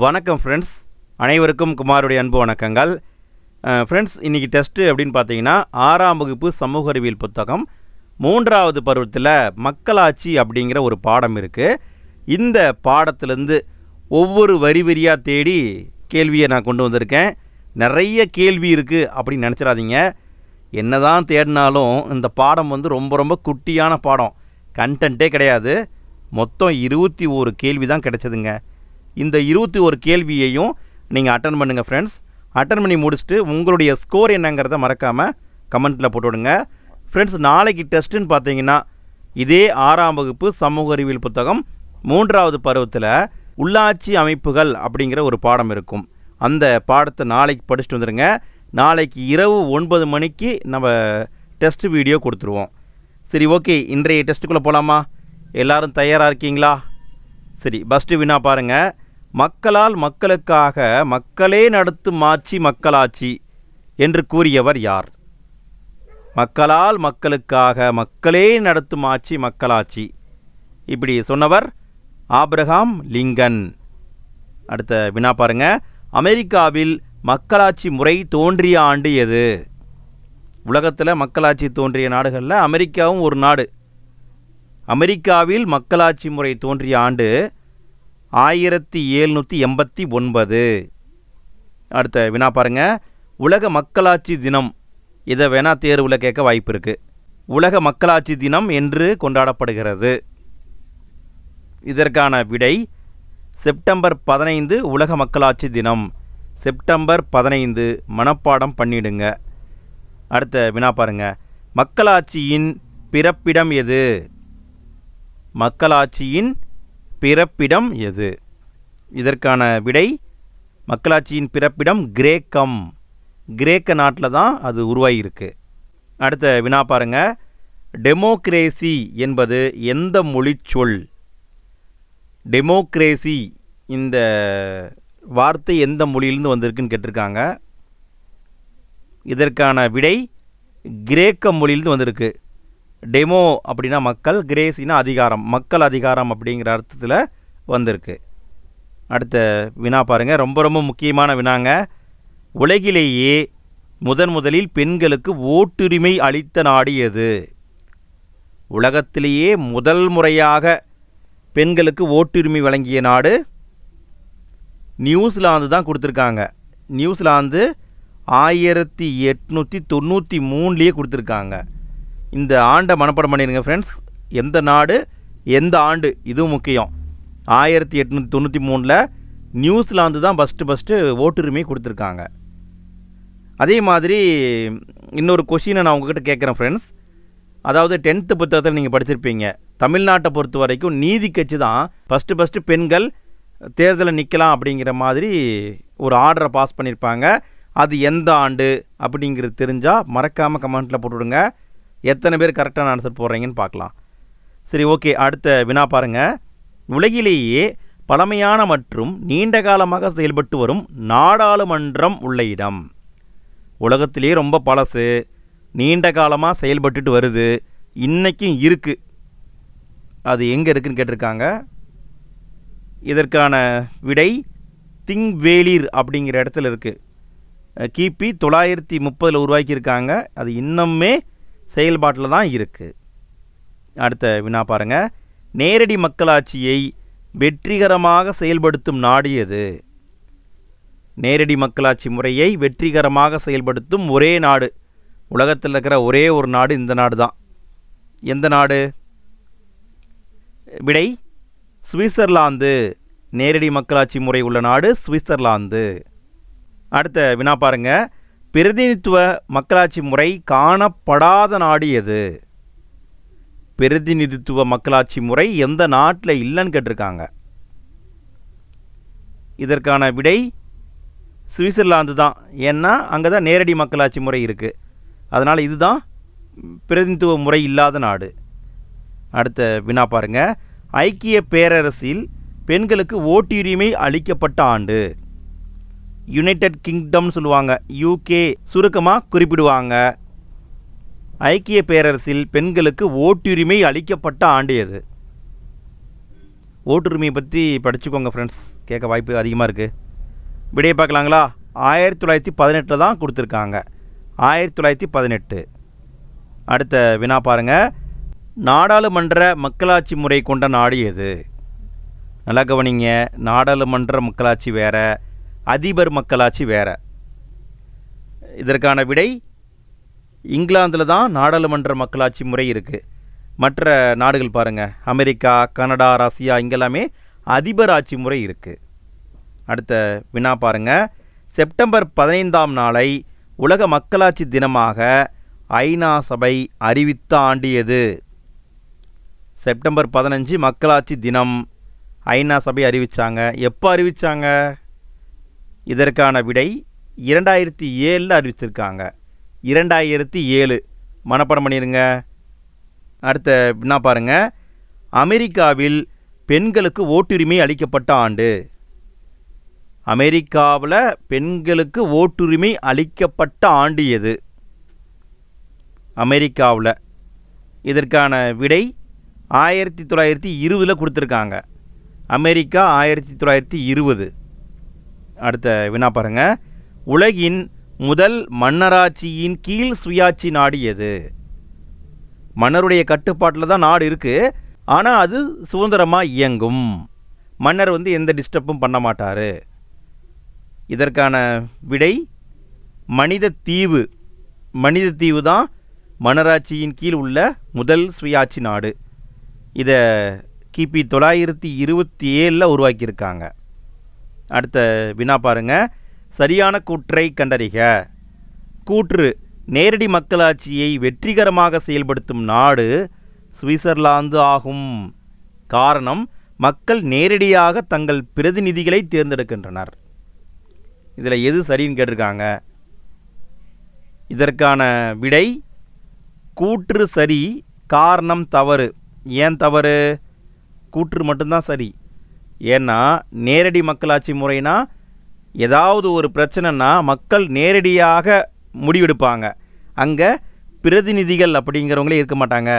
வணக்கம் ஃப்ரெண்ட்ஸ், அனைவருக்கும் குமாருடைய அன்பு வணக்கங்கள். ஃப்ரெண்ட்ஸ், இன்றைக்கி டெஸ்ட்டு அப்படின்னு பார்த்தீங்கன்னா 6ஆம் வகுப்பு சமூக அறிவியல் புத்தகம் 3வது பருவத்தில் மக்களாட்சி அப்படிங்கிற ஒரு பாடம் இருக்குது. இந்த பாடத்திலேருந்து ஒவ்வொரு வரி வரியாக தேடி கேள்வியை நான் கொண்டு வந்திருக்கேன். நிறைய கேள்வி இருக்குது அப்படின்னு நினச்சிடாதீங்க. என்ன தான் தேடினாலும் இந்த பாடம் ரொம்ப ரொம்ப குட்டியான பாடம், கண்டென்ட்டே கிடையாது. மொத்தம் 21 கேள்வி தான் கிடைச்சதுங்க. இந்த 21 கேள்வியையும் நீங்கள் அட்டன் பண்ணுங்கள் ஃப்ரெண்ட்ஸ். அட்டன் பண்ணி முடிச்சுட்டு உங்களுடைய ஸ்கோர் என்னங்கிறத மறக்காமல் கமெண்ட்டில் போட்டு விடுங்க ஃப்ரெண்ட்ஸ். நாளைக்கு டெஸ்ட்டுன்னு பார்த்தீங்கன்னா இதே 6ஆம் வகுப்பு சமூக அறிவியல் புத்தகம் 3வது பருவத்தில் உள்ளாட்சி அமைப்புகள் அப்படிங்கிற ஒரு பாடம் இருக்கும். அந்த பாடத்தை நாளைக்கு படிச்சுட்டு வந்துடுங்க. நாளைக்கு இரவு 9 மணிக்கு நம்ம டெஸ்ட் வீடியோ கொடுத்துருவோம். சரி, ஓகே, இன்றைய டெஸ்ட்டுக்குள்ளே போகலாமா? எல்லோரும் தயாராக இருக்கீங்களா? சரி, ஃபஸ்ட்டு வினா பாருங்கள். மக்களால் மக்களுக்காக மக்களே நடத்தும் ஆட்சி மக்களாட்சி என்று கூறியவர் யார்? மக்களால் மக்களுக்காக மக்களே நடத்தும் ஆட்சி மக்களாட்சி இப்படி சொன்னவர் ஆபிரகாம் லிங்கன். அடுத்த வினா பாருங்க. அமெரிக்காவில் மக்களாட்சி முறை தோன்றிய ஆண்டு எது? உலகத்தில் மக்களாட்சி தோன்றிய நாடுகளில் அமெரிக்காவும் ஒரு நாடு. அமெரிக்காவில் மக்களாட்சி முறை தோன்றிய ஆண்டு 1789. அடுத்த வினா பாருங்க. உலக மக்களாட்சி தினம், இதை வேணால் தேர்வில் கேட்க வாய்ப்பு இருக்குது. உலக மக்களாட்சி தினம் என்று கொண்டாடப்படுகிறது. இதற்கான விடை செப்டம்பர் 15 உலக மக்களாட்சி தினம். செப்டம்பர் 15 மனப்பாடம் பண்ணிடுங்க. அடுத்த வினா பாருங்க. மக்களாட்சியின் பிறப்பிடம் எது? மக்களாட்சியின் பிறப்பிடம் எது? இதற்கான விடை மக்களாட்சியின் பிறப்பிடம் கிரேக்கம். கிரேக்க நாட்டில் தான் அது உருவாகியிருக்கு. அடுத்த வினா பாருங்க. டெமோக்ரேசி என்பது எந்த மொழிச்சொல்? டெமோக்ரேசி இந்த வார்த்தை எந்த மொழியிலிருந்து வந்திருக்குன்னு கேட்டிருக்காங்க. இதற்கான விடை கிரேக்க மொழியிலிருந்து வந்திருக்கு. டெமோ அப்படின்னா மக்கள், கிரேசினா அதிகாரம், மக்கள் அதிகாரம் அப்படிங்கிற அர்த்தத்தில் வந்திருக்கு. அடுத்த வினா பாருங்கள். ரொம்ப ரொம்ப முக்கியமான வினாங்க. உலகிலேயே முதலில் பெண்களுக்கு ஓட்டுரிமை அளித்த நாடு எது? உலகத்திலேயே முதல் முறையாக பெண்களுக்கு ஓட்டுரிமை வழங்கிய நாடு நியூசிலாந்து தான் கொடுத்துருக்காங்க. நியூசிலாந்து 1893 கொடுத்துருக்காங்க. இந்த ஆண்டை மனப்பாடம் பண்ணிடுங்க ஃப்ரெண்ட்ஸ். எந்த நாடு, எந்த ஆண்டு, இதுவும் முக்கியம். 1893 நியூசிலாந்து தான் ஃபஸ்ட்டு ஓட்டுரிமை கொடுத்துருக்காங்க. அதே மாதிரி இன்னொரு கொஷினை நான் உங்ககிட்ட கேட்குறேன் ஃப்ரெண்ட்ஸ். அதாவது 10th புத்தகத்தில் நீங்கள் படிச்சிருப்பீங்க. தமிழ்நாட்டை பொறுத்த வரைக்கும் நீதி கட்சி தான் ஃபஸ்ட்டு பெண்கள் தேர்தலில் நிற்கலாம் அப்படிங்கிற மாதிரி ஒரு ஆர்டரை பாஸ் பண்ணியிருப்பாங்க. அது எந்த ஆண்டு அப்படிங்கிறது தெரிஞ்சால் மறக்காமல் கமெண்ட்டில் போட்டுவிடுங்க. எத்தனை பேர் கரெக்டான ஆன்சர் போடுறீங்கன்னு பார்க்கலாம். சரி, ஓகே, அடுத்த வினா பாருங்கள். உலகிலேயே பழமையான மற்றும் நீண்ட காலமாக செயல்பட்டு வரும் நாடாளுமன்றம் உள்ள இடம். உலகத்திலேயே ரொம்ப பழசு, நீண்ட காலமாக செயல்பட்டுட்டு வருது, இன்றைக்கும் இருக்குது. அது எங்கே இருக்குதுன்னு கேட்டிருக்காங்க. இதற்கான விடை திங்வேலீர் அப்படிங்கிற இடத்துல இருக்குது. கிபி 930 உருவாக்கியிருக்காங்க. அது இன்னுமே செயல்பாட்டில் தான் இருக்குது. அடுத்த வினா பாருங்கள். நேரடி மக்களாட்சியை வெற்றிகரமாக செயல்படுத்தும் நாடு எது? நேரடி மக்களாட்சி முறையை வெற்றிகரமாக செயல்படுத்தும் ஒரே நாடு, உலகத்தில் இருக்கிற ஒரே ஒரு நாடு இந்த நாடு தான். எந்த நாடு? விடை சுவிட்சர்லாந்து. நேரடி மக்களாட்சி முறை உள்ள நாடு சுவிட்சர்லாந்து. அடுத்த வினா பாருங்கள். பிரதிநிதித்துவ மக்களாட்சி முறை காணப்படாத நாடு எது? பிரதிநிதித்துவ மக்களாட்சி முறை எந்த நாட்டில் இல்லைன்னு கேட்டிருக்காங்க. இதற்கான விடை சுவிட்சர்லாந்து தான். ஏன்னா அங்கே தான் நேரடி மக்களாட்சி முறை இருக்குது. அதனால் இதுதான் பிரதிநிதித்துவ முறை இல்லாத நாடு. அடுத்த வினா பாருங்கள். ஐக்கிய பேரரசில் பெண்களுக்கு ஓட்டுரிமை அளிக்கப்பட்ட ஆண்டு? யுனைடெட் கிங்டம் சொல்லுவாங்க, யூகே சுருக்கமாக குறிப்பிடுவாங்க. ஐக்கிய பேரரசில் பெண்களுக்கு ஓட்டுரிமை அளிக்கப்பட்ட ஆண்டு எது? ஓட்டுரிமையை பற்றி படிச்சுக்கோங்க ஃப்ரெண்ட்ஸ், கேட்க வாய்ப்பு அதிகமாக இருக்குது. விடையை பார்க்கலாங்களா? 1918 தான் கொடுத்துருக்காங்க, 1918. அடுத்த வினா பாருங்கள். நாடாளுமன்ற மக்களாட்சி முறை கொண்ட நாடு எது? நல்லா கவனிங்க, நாடாளுமன்ற மக்களாட்சி வேறு, அதிபர் மக்களாட்சி வேறு. இதற்கான விடை இங்கிலாந்தில் தான் நாடாளுமன்ற மக்களாட்சி முறை இருக்குது. மற்ற நாடுகள் பாருங்கள், அமெரிக்கா, கனடா, ரஷ்யா, இங்கெல்லாமே அதிபர் ஆட்சி முறை இருக்குது. அடுத்த வினா பாருங்கள். செப்டம்பர் 15ஆம் நாளை உலக மக்களாட்சி தினமாக ஐநா சபை அறிவித்த ஆண்டு எது? செப்டம்பர் 15 மக்களாட்சி தினம் ஐநா சபை அறிவித்தாங்க. எப்போ அறிவித்தாங்க? இதற்கான விடை 2007 அறிவிச்சிருக்காங்க. 2007 மனப்பாடம் பண்ணிடுங்க. அடுத்த என்ன பாருங்கள். அமெரிக்காவில் பெண்களுக்கு ஓட்டுரிமை அளிக்கப்பட்ட ஆண்டு. அமெரிக்காவில் பெண்களுக்கு ஓட்டுரிமை அளிக்கப்பட்ட ஆண்டு எது? அமெரிக்காவில். இதற்கான விடை 1920 கொடுத்துருக்காங்க. அமெரிக்கா 1920. அடுத்த வினா பாருங்கள். உலகின் முதல் மன்னராட்சியின் கீழ் சுயாட்சி நாடு எது? மன்னருடைய கட்டுப்பாட்டில் தான் நாடு இருக்குது, ஆனால் அது சுதந்திரமாக இயங்கும். மன்னர் எந்த டிஸ்டர்பும் பண்ண மாட்டார். இதற்கான விடை மனித தீவு. மனித தீவு தான் மன்னராட்சியின் கீழ் உள்ள முதல் சுயாட்சி நாடு. இதை கிபி 927 உருவாக்கியிருக்காங்க. அடுத்த வினா பாருங்கள். சரியான கூற்றை கண்டறிக. கூற்று: நேரடி மக்களாட்சியை வெற்றிகரமாக செயல்படுத்தும் நாடு சுவிட்சர்லாந்து ஆகும். காரணம், மக்கள் நேரடியாக தங்கள் பிரதிநிதிகளை தேர்ந்தெடுக்கின்றனர். இதில் எது சரின்னு கேட்டிருக்காங்க. இதற்கான விடை கூற்று சரி, காரணம் தவறு. ஏன் தவறு? கூற்று மட்டும்தான் சரி. ஏன்னா நேரடி மக்களாட்சி முறைனா ஏதாவது ஒரு பிரச்சனைனா மக்கள் நேரடியாக முடிவெடுப்பாங்க, அங்கே பிரதிநிதிகள் அப்படிங்கிறவங்களே இருக்க மாட்டாங்க.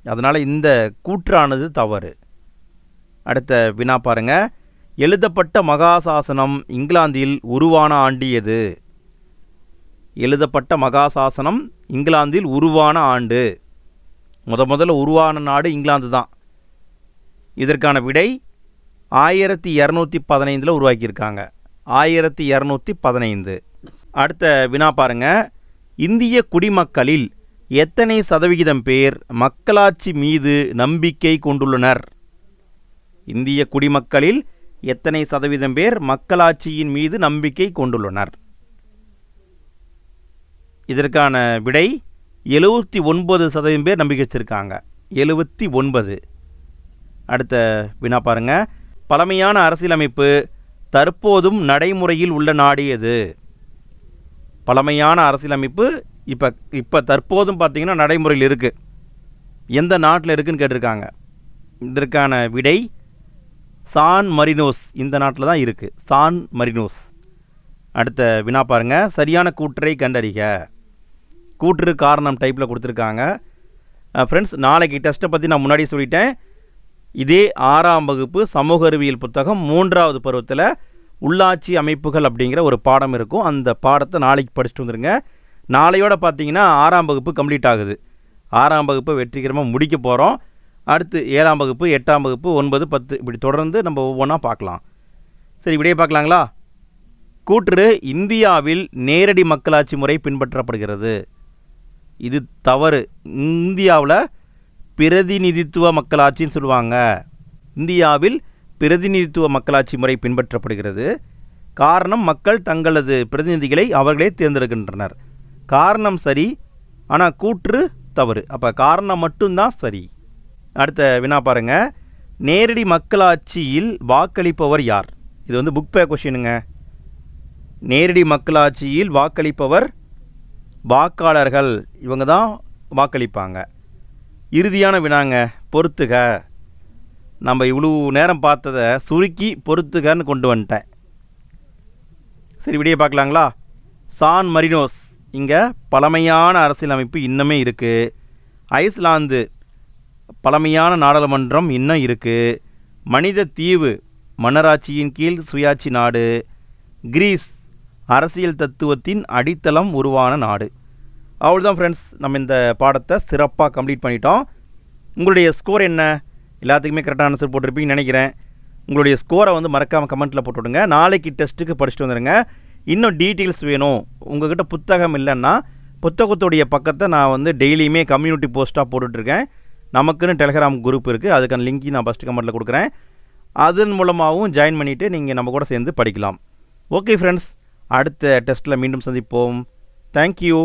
அதனால் இந்த கூற்றானது தவறு. அடுத்த வினா பாருங்கள். எழுதப்பட்ட மகாசாசனம் இங்கிலாந்தில் உருவான ஆண்டு எது? எழுதப்பட்ட மகாசாசனம் இங்கிலாந்தில் உருவான ஆண்டு. முதல்ல உருவான நாடு இங்கிலாந்து தான். இதற்கான விடை 1215 உருவாக்கியிருக்காங்க. 1215. அடுத்த வினா பாருங்க. இந்திய குடிமக்களில் எத்தனை சதவிகிதம் பேர் மக்களாட்சி மீது நம்பிக்கை கொண்டுள்ளனர்? இந்திய குடிமக்களில் எத்தனை சதவீதம் பேர் மக்களாட்சியின் மீது நம்பிக்கை கொண்டுள்ளனர்? இதற்கான விடை 79% பேர் நம்பிக்கை வச்சிருக்காங்க. 79. அடுத்த வினா பாருங்க. பழமையான அரசியலமைப்பு தற்போதும் நடைமுறையில் உள்ள நாடு எது? பழமையான அரசியலமைப்பு இப்போ தற்போதும் பார்த்தீங்கன்னா நடைமுறையில் இருக்குது. எந்த நாட்டில் இருக்குதுன்னு கேட்டிருக்காங்க. இதற்கான விடை சான் மரினோஸ். இந்த நாட்டில் தான் இருக்குது, சான் மரினோஸ். அடுத்த வினா பாருங்கள். சரியான கூற்றை கண்டறிக. கூற்று காரணம் டைப்பில் கொடுத்துருக்காங்க. ஃப்ரெண்ட்ஸ், நாளைக்கு டெஸ்ட்டை பற்றி நான் முன்னாடி சொல்லிட்டேன். இதே 6ஆம் வகுப்பு சமூக அறிவியல் புத்தகம் 3வது பருவத்தில் உள்ளாட்சி அமைப்புகள் அப்படிங்கிற ஒரு பாடம் இருக்கும். அந்த பாடத்தை நாளைக்கு படிச்சுட்டு வந்துடுங்க. நாளையோட பார்த்தீங்கன்னா 6ஆம் வகுப்பு கம்ப்ளீட் ஆகுது. 6ஆம் வகுப்பை வெற்றிகரமாக முடிக்க போகிறோம். அடுத்து 7ஆம் வகுப்பு, 8ஆம் வகுப்பு, 9, 10 இப்படி தொடர்ந்து நம்ம ஒவ்வொன்றா பார்க்கலாம். சரி, விடையை பார்க்கலாங்களா? கூற்று: இந்தியாவில் நேரடி மக்களாட்சி முறை பின்பற்றப்படுகிறது. இது தவறு. இந்தியாவில் பிரதிநிதித்துவ மக்களாட்சின்னு சொல்லுவாங்க. இந்தியாவில் பிரதிநிதித்துவ மக்களாட்சி முறை பின்பற்றப்படுகிறது. காரணம், மக்கள் தங்களது பிரதிநிதிகளை அவர்களே தேர்ந்தெடுக்கின்றனர். காரணம் சரி, ஆனால் கூற்று தவறு. அப்போ காரணம் மட்டும்தான் சரி. அடுத்த வினா பாருங்க. நேரடி மக்களாட்சியில் வாக்களிப்பவர் யார்? இது புக் பே கொஷினுங்க. நேரடி மக்களாட்சியில் வாக்களிப்பவர் வாக்காளர்கள். இவங்க தான் வாக்களிப்பாங்க. இறுதியான வினாங்க, பொறுத்துக. நம்ம இவ்வளோ நேரம் பார்த்ததை சுருக்கி பொறுத்துகன்னு கொண்டு வந்துட்டேன். சரி, விடையை பார்க்கலாங்களா? சான் மரினோஸ். இங்கே பழமையான அரசியலமைப்பு இன்னுமே இருக்குது. ஐஸ்லாந்து பழமையான நாடாளுமன்றம் இன்னும் இருக்குது. மனித தீவு மன்னராட்சியின் கீழ் சுயாட்சி நாடு. கிரீஸ் அரசியல் தத்துவத்தின் அடித்தளம் உருவான நாடு. அவ்வளோதான் ஃப்ரெண்ட்ஸ், நம்ம இந்த பாடத்தை சிறப்பாக கம்ப்ளீட் பண்ணிட்டோம். உங்களுடைய ஸ்கோர் என்ன? எல்லாத்துக்குமே கரெக்டான ஆன்சர் போட்டிருப்பீங்கன்னு நினைக்கிறேன். உங்களுடைய ஸ்கோரை வந்து மறக்காமல் கமெண்ட்டில் போட்டுவிடுங்க. நாளைக்கு டெஸ்ட்டுக்கு படிச்சுட்டு வந்துடுங்க. இன்னும் டீட்டெயில்ஸ் வேணும், உங்கள்கிட்ட புத்தகம் இல்லைன்னா புத்தகத்துடைய பக்கத்தை நான் வந்து டெய்லியுமே கம்யூனிட்டி போஸ்ட்டாக போட்டுட்ருக்கேன். நமக்குன்னு டெலிகிராம் குரூப் இருக்குது, அதுக்கான லிங்க் நான் ஃபஸ்ட்டு கமெண்ட்டில் கொடுக்குறேன். அதன் மூலமாகவும் ஜாயின் பண்ணிவிட்டு நீங்கள் நம்ம கூட சேர்ந்து படிக்கலாம். ஓகே ஃப்ரெண்ட்ஸ், அடுத்த டெஸ்ட்டில் மீண்டும் சந்திப்போம். தேங்க்யூ.